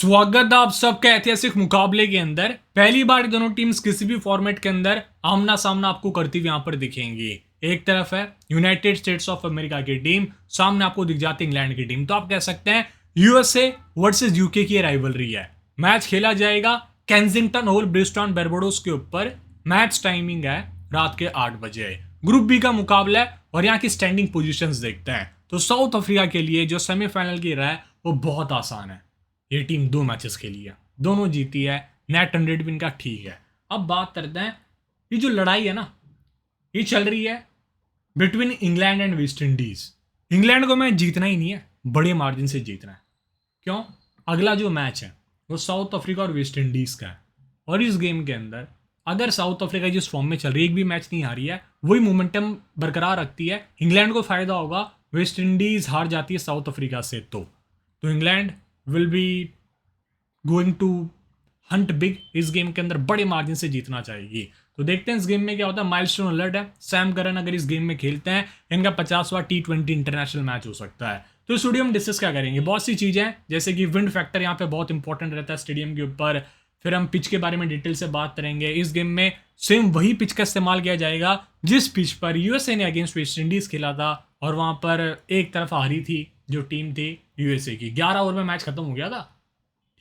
स्वागत है आप सबका ऐतिहासिक मुकाबले के अंदर। पहली बार दोनों टीम्स किसी भी फॉर्मेट के अंदर आमना सामना आपको करती हुई यहां पर दिखेंगी। एक तरफ है यूनाइटेड स्टेट्स ऑफ अमेरिका की टीम, सामने आपको दिख जाती है इंग्लैंड की टीम। तो आप कह सकते हैं यूएसए वर्सेस यूके की राइवलरी है। मैच खेला जाएगा केंसिंगटन ओवल ब्रिस्टॉन बारबाडोस के ऊपर। मैच टाइमिंग है रात के 8 बजे। ग्रुप बी का मुकाबला है और यहाँ की स्टैंडिंग पोजीशंस देखते हैं तो साउथ अफ्रीका के लिए जो सेमीफाइनल की राह है वो बहुत आसान है। ये टीम 2 मैचेस खेली है, दोनों जीती है, नेट 100 विन का ठीक है। अब बात करते हैं, ये जो लड़ाई है ना, ये चल रही है between England and West Indies. England को मैच जीतना ही नहीं है, बड़े मार्जिन से जीतना है। क्यों? अगला जो मैच है वो साउथ अफ्रीका और वेस्ट इंडीज का है और इस गेम के अंदर अगर साउथ अफ्रीका जिस फॉर्म में चल रही है, एक भी मैच नहीं हारी है, वही मोमेंटम बरकरार रखती है, इंग्लैंड को फायदा होगा। वेस्ट इंडीज हार जाती है साउथ अफ्रीका से तो England will be going to hunt big. इस गेम के अंदर बड़े मार्जिन से जीतना चाहेगी। तो देखते हैं इस गेम में क्या होता है। माइलस्टोन अलर्ट है, सैम करन अगर इस गेम में खेलते हैं, इनका 50वां T20 इंटरनेशनल मैच हो सकता है। तो स्टेडियम डिस्कस क्या करेंगे, बहुत सी चीजें हैं, जैसे कि विंड फैक्टर यहाँ पे बहुत इंपॉर्टेंट रहता है स्टेडियम के ऊपर। फिर हम पिच के बारे में डिटेल से बात करेंगे। इस गेम में सेम वही पिच का इस्तेमाल किया जाएगा जिस पिच पर यूएसए ने अगेंस्ट वेस्ट इंडीज खेला था और वहां पर एक तरफ हारी थी जो टीम थी यूएसए की। 11 ओवर में मैच खत्म हो गया था,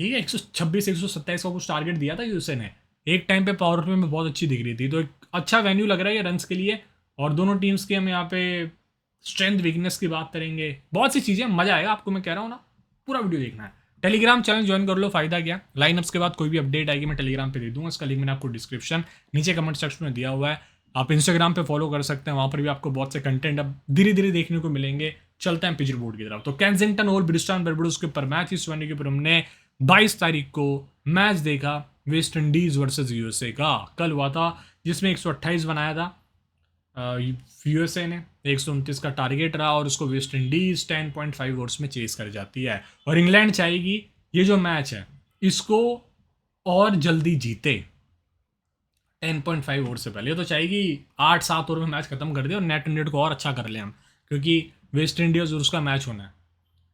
ठीक है। 126 127 का कुछ टारगेट दिया था यूएसए ने। एक टाइम पे पावर प्ले में बहुत अच्छी दिख रही थी, तो एक अच्छा वेन्यू लग रहा है ये रन्स के लिए। और दोनों टीम्स के हम यहाँ पे स्ट्रेंथ वीकनेस की बात करेंगे, बहुत सी चीज़ें, मजा आएगा आपको। मैं कह रहा हूँ ना, पूरा वीडियो देखना है। टेलीग्राम चैनल ज्वाइन कर लो, फायदा क्या, लाइनअप्स के बाद कोई भी अपडेट आएगी मैं टेलीग्राम पे दे दूंगा। इसका लिंक मैंने आपको डिस्क्रिप्शन नीचे कमेंट सेक्शन में दिया हुआ है। आप इंस्टाग्राम पे फॉलो कर सकते हैं, वहाँ पर भी आपको बहुत से कंटेंट अब धीरे धीरे देखने को मिलेंगे। चलते हैं पिच बोर्ड की तरफ। तो केंसिंगटन ओवल ब्रिस्टॉन बारबाडोस के ऊपर मैच इस वेन्यू के ऊपर हमने 22 तारीख को मैच देखा वेस्ट इंडीज वर्सेस यूएसए का। कल हुआ था जिसमें 128 बनाया था यूएसए ने, 129 का टारगेट रहा और उसको वेस्ट इंडीज 10.5 ओवर्स में चेस कर जाती है। और इंग्लैंड चाहेगी ये जो मैच है इसको और जल्दी जीते 10.5 ओवर से पहले। तो चाहेगी 8-7 ओवर में मैच खत्म कर दे और नेट 100 को और अच्छा कर ले हम, क्योंकि वेस्ट इंडीज और उसका मैच होना है,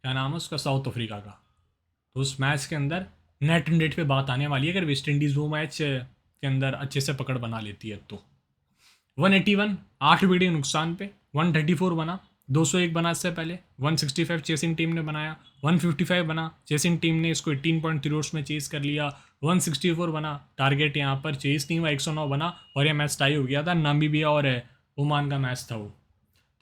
क्या नाम है उसका, साउथ अफ्रीका का। तो उस मैच के अंदर नेट 100 पे बात आने वाली है अगर वेस्ट इंडीज़ वो मैच के अंदर अच्छे से पकड़ बना लेती है तो। 181 8 विकेट नुकसान पे, 134 बना, 201 बना इससे पहले, 165 चेसिंग टीम ने बनाया, 155 बना, चेसिंग टीम ने इसको 18.3 ओवर्स में चेस कर लिया, 164 बना, टारगेट यहाँ पर चेस नहीं हुआ, 109 बना और यह मैच टाई हो गया था। नामीबिया और ओमान का मैच था वो।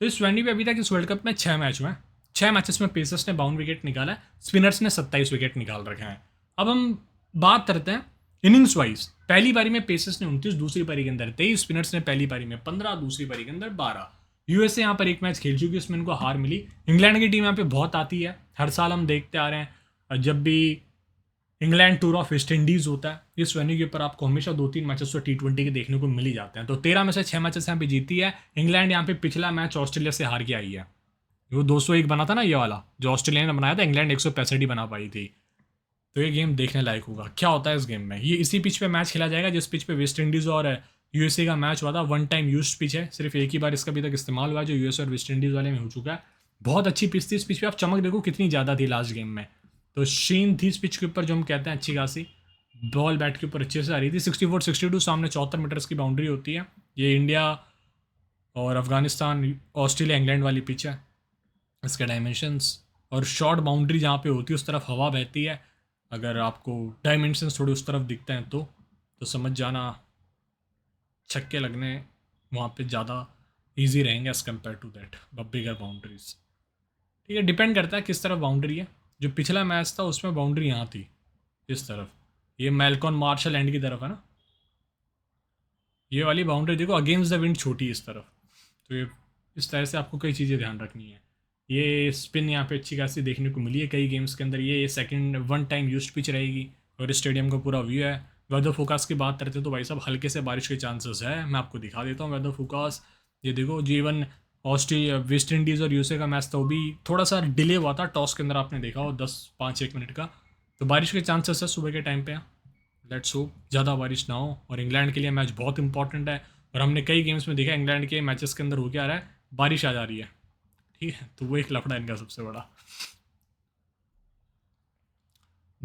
तो इस वेन्यू पे अभी तक इस वर्ल्ड कप में 6 मैच हुए हैं। 6 मैचेस में पेसर्स ने 52 विकेट निकाला है, स्पिनर्स ने 27 विकेट निकाल रखे हैं। अब हम बात करते हैं इनिंग्स वाइज। पहली पारी में पेसर्स ने 29, दूसरी पारी के अंदर 23, स्पिनर्स ने पहली पारी में 15, दूसरी पारी के अंदर 12। यूएसए यहाँ पर एक मैच खेल चुकी है, उसमें इनको हार मिली। इंग्लैंड की टीम यहाँ पे बहुत आती है, हर साल हम देखते आ रहे हैं। और जब भी England tour of West Indies होता है इस वेन्यू के ऊपर आपको हमेशा 2-3 मैचेस तो T20 के देखने को मिल ही जाते हैं। तो 13 में से 6 मैचेस यहाँ पे जीती है इंग्लैंड। यहाँ पे पिछला मैच ऑस्ट्रेलिया से हार के आई है, वो 201 बना था ना ये वाला जो ऑस्ट्रेलिया ने बनाया था, इंग्लैंड 165 ही बना पाई थी। तो ये गेम देखने लायक होगा क्या होता है इस गेम में। ये इसी पिच पे मैच खेला जाएगा जिस पिच पे वेस्ट इंडीज़ और यूएसए का मैच हुआ था। वन टाइम यूज पिच है, सिर्फ एक ही बार इसका अभी तक इस्तेमाल हुआ है जो यूएसए और वेस्ट इंडीज़ वाले में हो चुका है। बहुत अच्छी पिच थी, इस पिच पे आप चमक देखो कितनी ज़्यादा थी लास्ट गेम में। तो शीन थी इस पिच के ऊपर, जो हम कहते हैं अच्छी खासी बॉल बैट के ऊपर अच्छे से आ रही थी। 64-62 सामने 74 मीटर्स की बाउंड्री होती है। ये इंडिया और अफगानिस्तान ऑस्ट्रेलिया इंग्लैंड वाली पिच है। इसके डायमेंशंस और शॉर्ट बाउंड्री जहाँ पे होती है उस तरफ हवा बहती है। अगर आपको डायमेंशंस थोड़े उस तरफ दिखते हैं तो समझ जाना छक्के लगने वहाँ पे ज़्यादा इजी रहेंगे as compare to that bigger boundaries. ठीक है, डिपेंड करता है किस तरफ बाउंड्री है। जो पिछला मैच था उसमें बाउंड्री यहाँ थी इस तरफ, ये मेलकॉन मार्शल एंड की तरफ है ना, ये वाली बाउंड्री देखो अगेंस्ट द विंड छोटी इस तरफ। तो ये इस तरह से आपको कई चीज़ें ध्यान रखनी है। ये स्पिन यहाँ पे अच्छी खासी देखने को मिली है कई गेम्स के अंदर। ये second one time used pitch रहेगी और स्टेडियम का पूरा व्यू है। वेदर फोकास्ट की बात करते हैं तो भाई साहब हल्के से बारिश के चांसेस है, मैं आपको दिखा देता हूँ वेदर फोकास्ट। ये देखो जीवन ऑस्ट्रेलिया वेस्ट इंडीज़ और यूएसए का मैच था, वो भी थोड़ा सा डिले हुआ था टॉस के अंदर, आपने देखा हो 10-5-1 मिनट का। तो बारिश के चांसेस है सुबह के टाइम पे। लेट्स होप ज़्यादा बारिश ना हो। और इंग्लैंड के लिए मैच बहुत इंपॉर्टेंट है और हमने कई गेम्स में देखा इंग्लैंड के मैचेस के अंदर हो क्या रहा है, बारिश आ जा रही है। ठीक है, तो वो एक लफड़ा इनका सबसे बड़ा।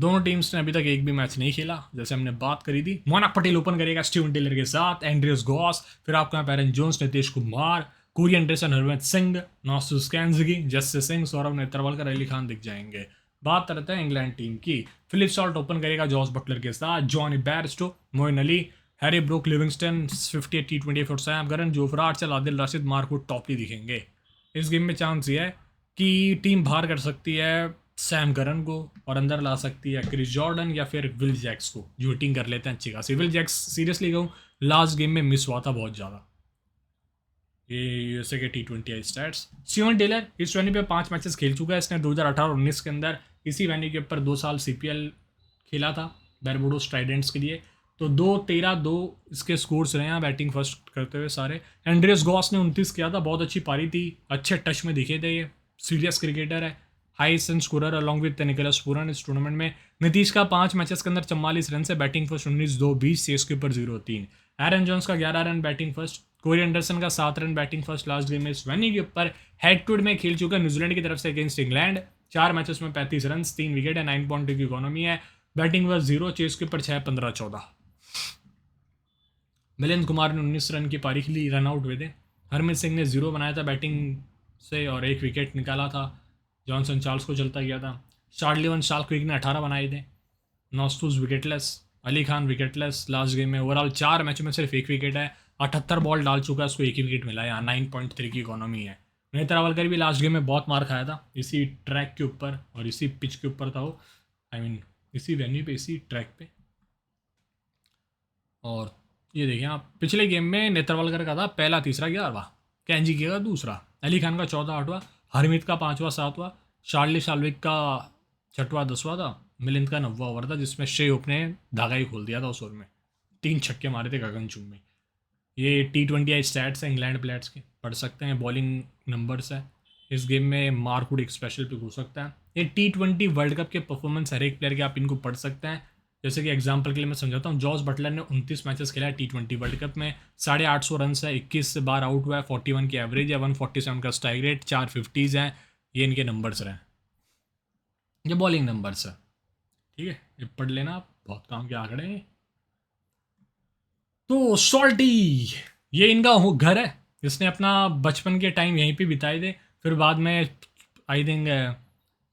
दोनों टीम्स ने अभी तक एक भी मैच नहीं खेला, जैसे हमने बात करी थी। मोनाक पटेल ओपन करेगा स्टीवन टेलर के साथ, एंड्रियस गॉस, फिर आपको यहाँ पेरन Jones, Nitish Kumar, Corey Anderson, Harmeet Singh, Nosthush Kenjige, जस्टिस सिंह, सौरभ नेत्रवालकर, अली खान दिख जाएंगे। बात करते हैं इंग्लैंड टीम की। फिलिप सॉल्ट ओपन करेगा जॉस बटलर के साथ, Jonny Bairstow, Moeen Ali, Harry Brook, Livingstone, 58 T20 for Sam Curran, Jofra Archer, Adil Rashid, Mark Wood Topley दिखेंगे। इस गेम में चांस ये है कि टीम बाहर कर सकती है सैम करन को और अंदर ला सकती है क्रिस जॉर्डन या फिर विल जैक्स को, जो हिटिंग कर लेते हैं अच्छी खासी। विल जैक्स सीरियसली कहूँ लास्ट गेम में मिस हुआ था बहुत ज़्यादा। ये यूएसए के T20 स्टैट्स। स्टीवन टेलर इस वेन्यू पे 5 मैचेस खेल चुका है इसने 2018-19 के अंदर। इसी वेन्यू के ऊपर 2 साल CPL खेला था बारबुडोस ट्राइडेंट्स के लिए। तो 2-13-2 इसके स्कोर्स रहे हैं बैटिंग फर्स्ट करते हुए सारे। एंड्रियस गॉस ने 29 किया था, बहुत अच्छी पारी थी, अच्छे टच में दिखे थे, ये सीरियस क्रिकेटर है, highest scorer along with Nicholas Pooran इस टूर्नामेंट में। नीतीश का 5 मैचेस के अंदर 44 रन से बैटिंग फर्स्ट 19-2-20 से इसके ऊपर 0-3। एरन जॉन्स का 11 run batting first, Corey Anderson का 7 run batting first last game में इस वेन्यू के ऊपर। हेड टू हेड में खेल चुका है न्यूजीलैंड की तरफ से अगेंस्ट इंग्लैंड, 4 मैचेस में 35 रन, 3 विकेट है, 9.2 की इकोनॉमी है, बैटिंग फर्स्ट 0, चेस के ऊपर 6-15-14। मिलिंद कुमार ने 19 रन की पारी खेली, रन आउट हुए थे। हरमीत सिंह ने 0 बनाया था बैटिंग से और 1 विकेट निकाला था, जॉनसन चार्ल्स को चलता गया था। चार्ली वन शार्लक्विक ने 18 बनाए थे, Nosthush wicketless, Ali Khan wicketless last game में। ओवरऑल 4 मैचों में सिर्फ 1 विकेट है, 78 बॉल डाल चुका है, उसको 1 ही विकेट मिला है, यहाँ 9.3 की इकोनॉमी है। नेत्रावलकर भी लास्ट गेम में बहुत मार खाया था इसी ट्रैक के ऊपर और इसी पिच के ऊपर था वो, इसी वेन्यू पे, इसी ट्रैक पे। और ये देखिए आप, पिछले गेम में नेत्रवालकर का था पहला, तीसरा, 11वां, कैंजी का दूसरा, अली खान का 14, 8वां, हरमीत का 5वां, 7वां, शार्ली शाल्विक का 6वां, 10वां था, मिलिंद का 9वां ओवर था जिसमें शे ओप ने धागा ही खोल दिया था उस ओवर में, 3 छक्के मारे थे गगनचुंब में। ये T20 स्टैट्स है इंग्लैंड प्लेयर्स के, पढ़ सकते हैं, बॉलिंग नंबर्स है। इस गेम में मार्कवुड एक स्पेशल पिक हो सकता है। ये T20 वर्ल्ड कप के परफॉर्मेंस हर एक प्लेयर के आप इनको पढ़ सकते हैं। जैसे कि एग्जांपल के लिए मैं समझाता हूँ, जॉस बटलर ने 29 मैचेस खेला है T20 वर्ल्ड कप में, 850 रन है, 21 बार आउट हुआ है, 41 की एवरेज है, 147 का स्ट्राइक रेट, 4 50s हैं। ये इनके नंबर्स रहे, ये बॉलिंग नंबर्स है, ठीक है, ये पढ़ लेना आप, बहुत काम के आंकड़े हैं। तो सॉल्टी ये इनका घर है, इसने अपना बचपन के टाइम यहीं पे बिताए थे, फिर बाद में आई थिंक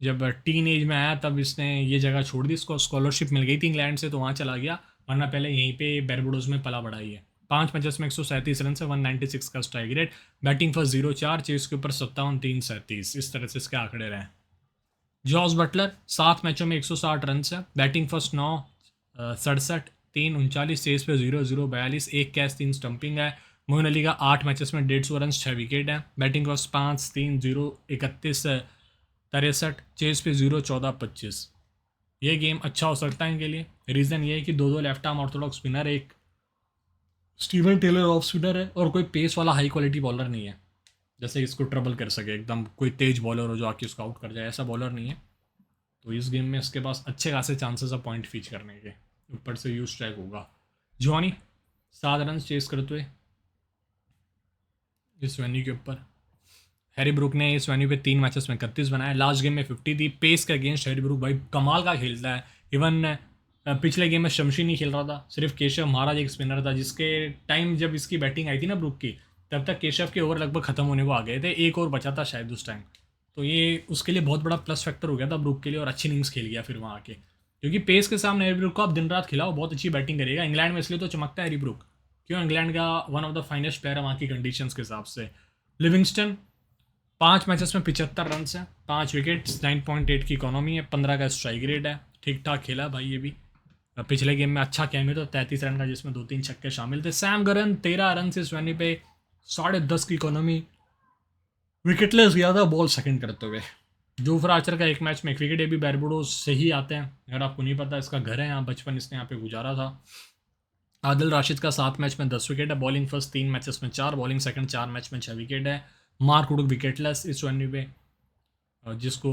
जब टीन एज में आया तब इसने ये जगह छोड़ दी, इसको स्कॉलरशिप मिल गई थी इंग्लैंड से तो वहाँ चला गया, वरना पहले यहीं पे बारबुडोस में पला बढ़ाई है। 5 मैचेस में 137 रन से, 196 का strike rate, batting first 0-4, chase के ऊपर 57, 3 37, इस तरह से इसके आंकड़े रहे। जॉस बटलर 7 मैचों में 160 रन से, बैटिंग फर्स्ट 9, 67, 3 39, चेस पे 0-0, 42, 1 कैच, 3 स्टंपिंग है। मोइन अली का 8 मैचेस में 150 रन, 6 विकेट है, बैटिंग फर्स्ट 5, 3, 0, 31, 63, चेस पे 0, 14, 25। ये गेम अच्छा हो सकता है इनके लिए, रीज़न ये है कि 2 लेफ्ट आर्म ऑर्थोडॉक्स स्पिनर, एक स्टीवन टेलर ऑफ स्पिनर है और कोई पेस वाला हाई क्वालिटी बॉलर नहीं है जैसे इसको ट्रबल कर सके, एकदम कोई तेज बॉलर हो जो आके उसको आउट कर जाए, ऐसा बॉलर नहीं है। तो इस गेम में इसके पास अच्छे खासे चांसेस है पॉइंट फीच करने के, ऊपर से यूज स्ट्राइक होगा। जॉनी 7 रन चेस करते हुए इस वेन्यू के ऊपर। हैरी ब्रूक ने इस वेन्यू पे 3 मैचेस में 31 बनाए, लास्ट गेम में 50 थी। पेस के अगेंस्ट हैरी ब्रूक भाई कमाल का खेलता है। इवन पिछले गेम में शमशी नहीं खेल रहा था, सिर्फ केशव महाराज एक स्पिनर था, जिसके टाइम जब इसकी बैटिंग आई थी ना ब्रूक की, तब तक केशव के ओवर लगभग ख़त्म होने को आ गए थे, एक और बचा था शायद उस टाइम। तो ये उसके लिए बहुत बड़ा प्लस फैक्टर हो गया था ब्रूक के लिए, और अच्छी इनिंग्स खेल गया फिर वहाँ आके, क्योंकि पेस के सामने हैरी ब्रूक को आप दिन रात खिलाओ, बहुत अच्छी बैटिंग करेगा। इंग्लैंड में इसलिए तो चमकता है हैरी ब्रूक, क्यों, इंग्लैंड का one of the finest player है वहाँ की कंडीशंस के हिसाब से। लिविंगस्टन 5 मैचेस में 75 रन है, 5 विकेट्स, 9.8 की इकोनॉमी है, 15 का स्ट्राइक रेट है, ठीक ठाक खेला भाई ये भी। पिछले गेम में अच्छा कैमियो तो 33 रन का, जिसमें 2-3 छक्के शामिल थे। सैम करन 13 रन से इस वेन्यू पे, 10.5 की इकोनॉमी, विकेटलेस गया था बॉल सेकंड करते हुए। जोफ्रा आर्चर का 1 मैच में 1 विकेट, ये भी बारबुडोस से ही आते हैं, अगर आपको नहीं पता, इसका घर है यहाँ, बचपन इसने यहाँ पे गुजारा था। आदिल राशिद का 7 मैच में 10 विकेट है, बॉलिंग फर्स्ट 3 मैचेस में 4, बॉलिंग सेकंड 4 मैच में 6 विकेट है। मार्क वुड विकेटलेस इस वेन्यू पे, जिसको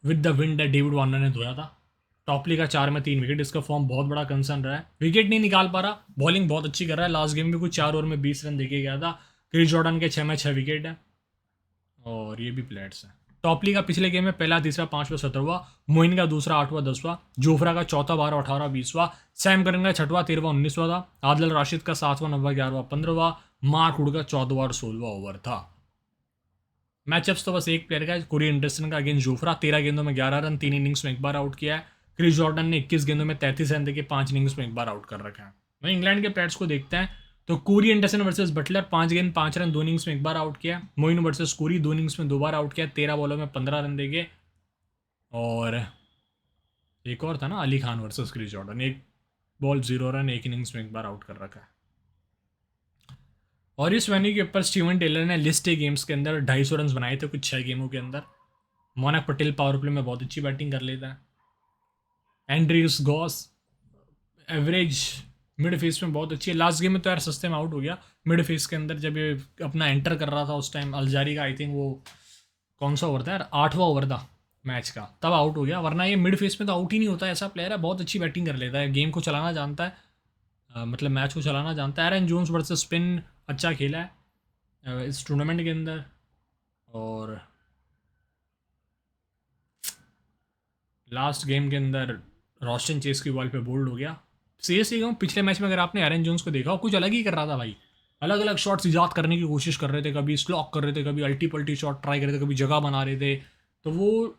with the wind David Warner ने धोया था। टॉपली का 4 में 3 विकेट, इसका फॉर्म बहुत बड़ा कंसर्न रहा है, विकेट नहीं निकाल पा रहा, बॉलिंग बहुत अच्छी कर रहा है। लास्ट गेम में कुछ 4 ओवर में 20 रन देके गया था। क्रिस जॉर्डन के 6 में 6 विकेट है, और ये भी प्लेयर्स हैं। टॉपली का पिछले गेम में पहला, तीसरा, पांचवा, 17वां, मोइन का दूसरा, 8वां, 10वां, जोफ्रा का चौथा, 12, 18, 20वां, सैम करन का छठवां, 13वां, 19वां था, आदिल राशिद का 7वां, 9वां, 11वां, 15वां, मार्क वुड का 14वां और 16वां ओवर था। मैचअप्स तो बस एक प्लेयर का है, कोरी एंडरसन का अगेंस्ट जोफ्रा, 13 गेंदों में 11 रन, 3 इनिंग्स में एक बार आउट किया है। क्रिस जॉर्डन ने 21 गेंदों में 33 रन देके 5 इनिंग्स में एक बार आउट कर रखा है। वहीं इंग्लैंड के प्लेयर्स को देखते हैं तो कोरी एंडरसन वर्सेस बटलर, 5 गेंद 5 रन, 2 इनिंग्स में एक बार आउट किया। मोइन वर्सेस कोरी, 2 इनिंग्स में 2 बार आउट किया, 13 बॉलों में 15 रन देके। और एक और था ना, Ali Khan versus Chris Jordan, 1 ball 0 run, 1 innings में एक बार आउट कर रखा है। और इस वेन्यू के ऊपर स्टीवन टेलर ने लिस्ट ए गेम्स के अंदर 250 रन बनाए थे कुछ 6 गेमों के अंदर। मोनक पटेल पावर प्ले में बहुत अच्छी बैटिंग कर लेता है। Andreas Gauss average mid face में बहुत अच्छी है। लास्ट गेम में तो यार सस्ते में आउट हो गया मिड फेस के अंदर, जब ये अपना एंटर कर रहा था उस टाइम अलजारी का, आई थिंक वो कौन सा ओवर था यार, 8वां ओवर था मैच का, तब आउट हो गया। वरना ये मिड फेस में तो आउट ही नहीं होता, ऐसा प्लेयर है, बहुत अच्छी बैटिंग कर लेता है, गेम को चलाना जानता है, मतलब मैच को चलाना जानता है। एरन जोन्स वर्सेस स्पिन अच्छा खेला है इस टूर्नामेंट के अंदर। और लास्ट गेम के अंदर रॉस्टन चेस की बॉल पे बोल्ड हो गया। सीरियसली कहूँ, पिछले मैच में अगर आपने एरन जोन्स को देखा हो, कुछ अलग ही कर रहा था भाई, अलग अलग शॉट्स ईजाद करने की कोशिश कर रहे थे, कभी स्लॉक कर रहे थे, कभी अल्टी पल्टी शॉट ट्राई कर रहे थे, कभी जगह बना रहे थे। तो वो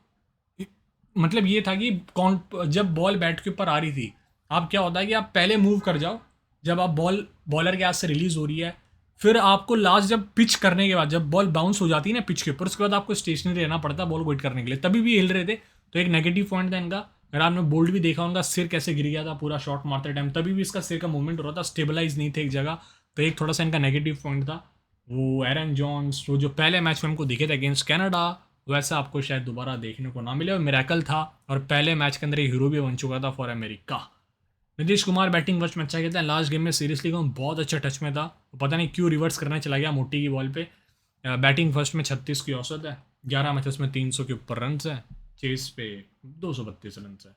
मतलब ये था कि कौन, जब बॉल बैट के ऊपर आ रही थी, आप क्या होता है कि आप पहले मूव कर जाओ, जब आप बॉलर के हाथ से रिलीज हो रही है, फिर आपको लास्ट जब पिच करने के बाद, जब बॉल बाउंस हो जाती है ना पिच के ऊपर, उसके बाद आपको स्टेशनरी रहना पड़ता है बॉल को हिट करने के लिए। तभी भी हिल रहे थे, तो एक नेगेटिव पॉइंट था इनका। अगर आपने बोल्ड भी देखा, उनका सिर कैसे गिर गया था पूरा शॉट मारते टाइम, तभी भी इसका सिर का मूवमेंट हो रहा था, स्टेबलाइज नहीं थे एक जगह। तो एक थोड़ा सा इनका नेगेटिव पॉइंट था। वो एरन जॉन्स, वो जो पहले मैच में हमको दिखे थे अगेंस्ट कनाडा, वैसा आपको शायद दोबारा देखने को ना मिले। और मिरेकल था, और पहले मैच के अंदर ये हीरो भी बन चुका था for America. Nitish Kumar batting first में अच्छा खेलता है। लास्ट गेम में सीरियसली कहूँ बहुत अच्छा टच में था, पता नहीं क्यों रिवर्स करने चला गया मोटी की बॉल पे। बैटिंग फर्स्ट में 36 की औसत है, 11 मैचेस में 300 के ऊपर रन है, चेस पे 232 रन है।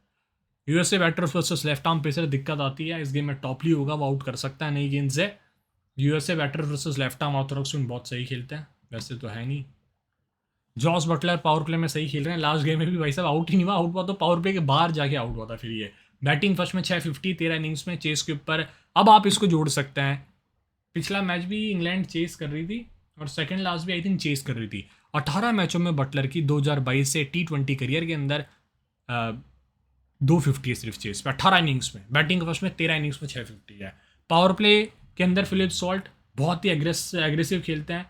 USA batters versus left arm pacer, दिक्कत आती है इस गेम में, टॉपली होगा वो आउट कर सकता है नई गेंद से। USA batters versus left arm Orthodox spin बहुत सही खेलते हैं, वैसे तो है नहीं। जॉस बटलर पावर प्ले में सही खेल रहे हैं, लास्ट गेम में भी भाई साहब आउट ही नहीं हुआ, आउट हुआ तो पावर प्ले के बाहर जाके आउट हुआ था फिर ये। बैटिंग फर्स्ट में 650, 13 इनिंग्स में चेस के ऊपर। अब आप इसको जोड़ सकते हैं, पिछला मैच भी इंग्लैंड चेस कर रही थी, और सेकंड लास्ट भी आई थिंक चेस कर रही थी। 18 मैचों में बटलर की 2022 से T20 करियर के अंदर 250 है सिर्फ चेस पे 18 इनिंग्स में। बैटिंग फर्स्ट में 13 इनिंग्स में 650 है। पावर प्ले के अंदर फिलिप सॉल्ट बहुत ही एग्रेसिव खेलते हैं,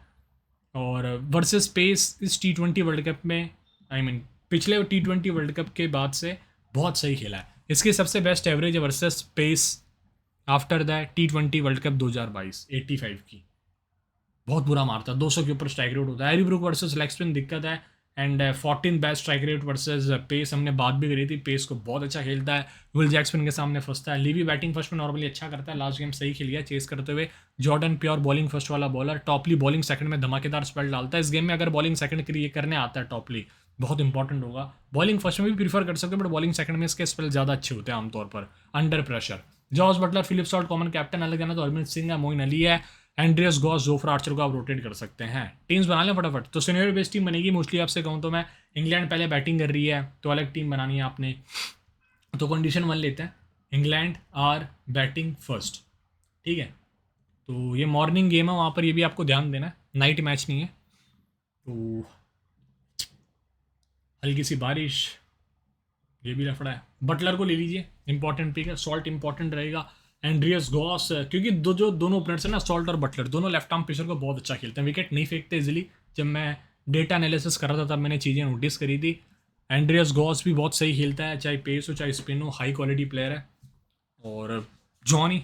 और वर्सेस पेस इस T20 वर्ल्ड कप में, आई मीन पिछले T20 वर्ल्ड कप के बाद से बहुत सही खेला है। इसकी सबसे बेस्ट एवरेज है versus pace after the T20 world cup 2022, 85 की। बहुत बुरा मारता है, 200 के ऊपर स्ट्राइक रेट होता है। Harry Brook versus leg spin दिक्कत है, and 14 best strike rate versus pace, हमने बात भी करी थी, पेस को बहुत अच्छा खेलता है, विल जैक्सन के सामने फंसता है। लीवी बैटिंग फर्स्ट में नॉर्मली अच्छा करता है, लास्ट गेम सही खेल गया चेस करते हुए। जॉर्डन प्योर बॉलिंग फर्स्ट वाला बॉलर, टॉपली बॉलिंग सेकंड में धमाकेदार स्पेल डालता है। इस गेम में अगर बॉलिंग सेकंड क्रिएट करने आता है टॉपली, बहुत इंपॉर्टेंट होगा। बॉलिंग फर्स्ट में भी प्रीफर कर सकते हो, बट बॉलिंग सेकंड में इसके स्पेल ज़्यादा अच्छे होते हैं आमतौर पर under pressure. Jos Buttler, Philip Salt common captain, अलग जाना तो हरमीत सिंह है, मोइन अली है, एंड्रियस गॉस, जोफ्रा आर्चर को आप रोटेट कर सकते हैं। टीम्स बना लें फटाफट। तो सीनियर बेस्ड टीम बनेगी मोस्टली, आपसे कहूँ तो मैं, इंग्लैंड पहले बैटिंग कर रही है तो अलग टीम बनानी है आपने। तो कंडीशन 1 लेते हैं, इंग्लैंड आर बैटिंग फर्स्ट, ठीक है। तो ये मॉर्निंग गेम है, वहाँ पर ये भी आपको ध्यान देना है, नाइट मैच नहीं है। तो हल्की सी बारिश, ये भी लफड़ा है। बटलर को ले लीजिए, इंपॉर्टेंट पिक है। सॉल्ट इंपॉर्टेंट रहेगा। एंड्रियस गॉस, क्योंकि दोनों ओपोनेंट्स हैं ना, सॉल्ट और बटलर, दोनों लेफ्ट आर्म पेसर को बहुत अच्छा खेलते हैं, विकेट नहीं फेंकते इजीली। जब मैं डेटा एनालिसिस कर रहा था तब मैंने चीज़ें नोटिस करी थी। एंड्रियस गॉस भी बहुत सही खेलता है, चाहे पेस हो चाहे स्पिन हो, हाई क्वालिटी प्लेयर है। और जॉनी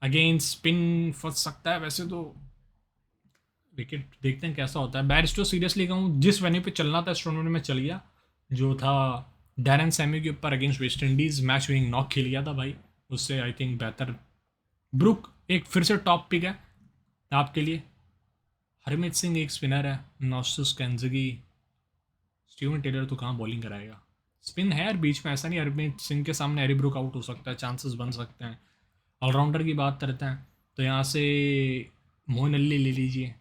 अगेन स्पिन फंस सकता है वैसे तो, विकेट देखते हैं कैसा होता है। बैरिस्टो सीरियसली कहूँ, जिस वेन्यू पे चलना था इस टूर्नामेंट में चल गया, जो था डैरन सैमी के ऊपर against West Indies, match winning knock खेल गया था भाई, उससे आई थिंक बेहतर। ब्रुक एक फिर से टॉप पिक है आपके लिए। हरमीत सिंह एक स्पिनर है, नॉस्टस कैंजगी, स्टीवन टेलर तो कहाँ बॉलिंग कराएगा। स्पिन है यार बीच में, ऐसा नहीं हरमीत सिंह के सामने हैरी ब्रुक आउट हो सकता है, चांसेस बन सकते हैं। ऑलराउंडर की बात करते हैं तो यहाँ से मोइन अली ले लीजिए।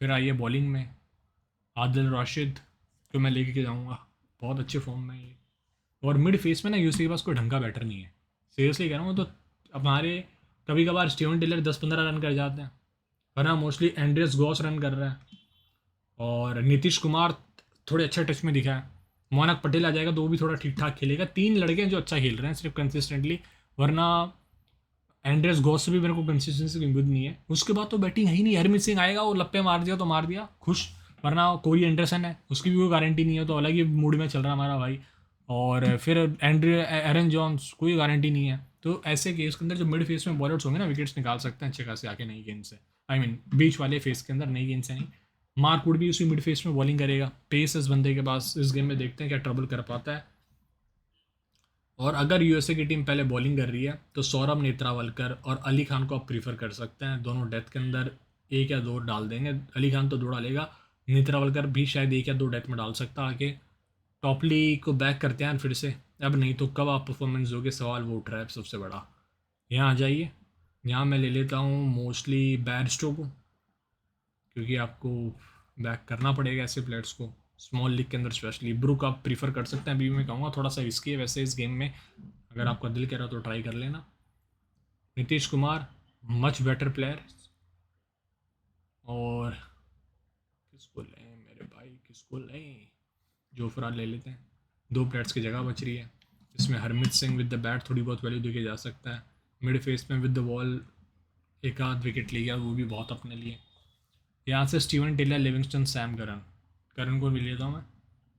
फिर आइए बॉलिंग में, आदिल राशिद, तो मैं लेके जाऊँगा, बहुत अच्छे फॉर्म में ये। और मिड फेस में ना यूसी के पास कोई ढंग का बैटर नहीं है, सीरियसली कह रहा हूँ। तो हमारे कभी कभार स्टीवन टेलर 10-15 रन कर जाते हैं, वरना मोस्टली एंड्रियस गॉस रन कर रहा है, और नीतीश कुमार थोड़े अच्छे टच में दिखा है। मोहनक पटेल आ जाएगा तो वो भी थोड़ा ठीक ठाक खेलेगा। 3 लड़के हैं जो अच्छा खेल रहे हैं सिर्फ कंसिस्टेंटली, वरना एंड्रेस गॉस से भी मेरे को कंसिस्टेंसी की उम्मीद नहीं है। उसके बाद तो बैटिंग है ही नहीं। हरमीत सिंह आएगा, वो लप्पे मार दिया तो मार दिया, खुश। वरना कोरी एंडरसन है, उसकी भी कोई गारंटी नहीं है, तो अलग ही मूड में चल रहा है हमारा भाई। और फिर एरन जॉन्स, कोई गारंटी नहीं है। तो ऐसे केस के अंदर जो मिड फेस में बॉलर्स होंगे ना, विकेट्स निकाल सकते हैं अच्छे खासे आके नई गेंद से। आई मीन बीच वाले फेस के अंदर, नई गेंद से नहीं। मार्कवुड भी उसी मिड फेस में बॉलिंग करेगा। पेस इस बंदे के पास, इस गेम में देखते हैं क्या ट्रबल कर पाता है। और अगर यूएसए की टीम पहले बॉलिंग कर रही है तो सौरभ नेत्रावलकर और अली खान को आप प्रीफर कर सकते हैं। दोनों डेथ के अंदर 1 या 2 डाल देंगे। अली खान तो 2 डालेगा, नेत्रावलकर भी शायद 1 या 2 डेथ में डाल सकता आके। टॉपली को बैक करते हैं फिर से। अब नहीं तो कब आप परफॉर्मेंस दोगे, सवाल वो उठ रहा है सबसे बड़ा। यहाँ आ जाइए, यहाँ मैं ले लेता हूँ मोस्टली बैरस्टो को, क्योंकि आपको बैक करना पड़ेगा ऐसे प्लेयर्स को स्मॉल लीग के अंदर। स्पेशली ब्रुक आप प्रीफर कर सकते हैं, अभी मैं कहूँगा थोड़ा सा रिस्की है वैसे इस गेम में। अगर आपका दिल कह रहा तो ट्राई कर लेना। Nitish Kumar much better player. और किसको लें मेरे भाई, किसको लें? जोफ्रा ले लेते हैं। 2 प्लेयर्स की जगह बच रही है। इसमें Harmeet Singh with the bat थोड़ी बहुत वैल्यू देके जा सकता है। मिड फेस में विद द बॉल एक आध विकेट ले गया, वो भी बहुत अपने लिए। यहाँ से Steven Taylor, Livingstone, Sam Curran. Curran को भी लेता हूँ मैं,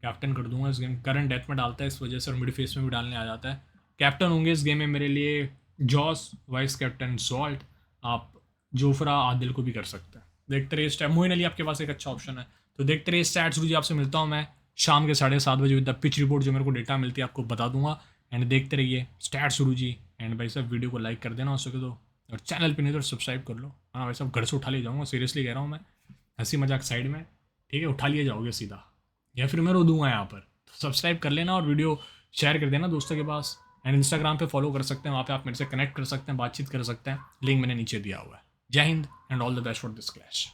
कैप्टन कर दूंगा इस गेम। करन डेथ में डालता है इस वजह से, और मिड फेस में भी डालने आ जाता है। कैप्टन होंगे इस गेम में मेरे लिए जॉस, वाइस कैप्टन सॉल्ट। आप जोफ्रा आदिल को भी कर सकते हैं। देखते रहिए स्टैट। मोइन अली आपके पास एक अच्छा ऑप्शन है। तो देखते रहिए स्टैट्स गुरु जी। आपसे मिलता हूँ मैं शाम के 7:30 विद द पिच रिपोर्ट। जो मेरे को डेटा मिलती है आपको बता दूंगा। एंड देखते रहिए स्टैट्स गुरु जी। एंड भाई साहब वीडियो को लाइक कर देना हो सके तो, और चैनल पे नहीं तो सब्सक्राइब कर लो। हाँ भाई साहब, घर से उठा ले जाऊँगा, सीरियसली कह रहा हूँ मैं, हंसी मजाक साइड में, ठीक है? उठा लिए जाओगे सीधा, या फिर मैं रो दूंगा यहाँ पर। तो सब्सक्राइब कर लेना और वीडियो शेयर कर देना दोस्तों के पास। एंड इंस्टाग्राम पे फॉलो कर सकते हैं, वहाँ पे आप मेरे से कनेक्ट कर सकते हैं, बातचीत कर सकते हैं। लिंक मैंने नीचे दिया हुआ है। जय Hind and all the best for this clash.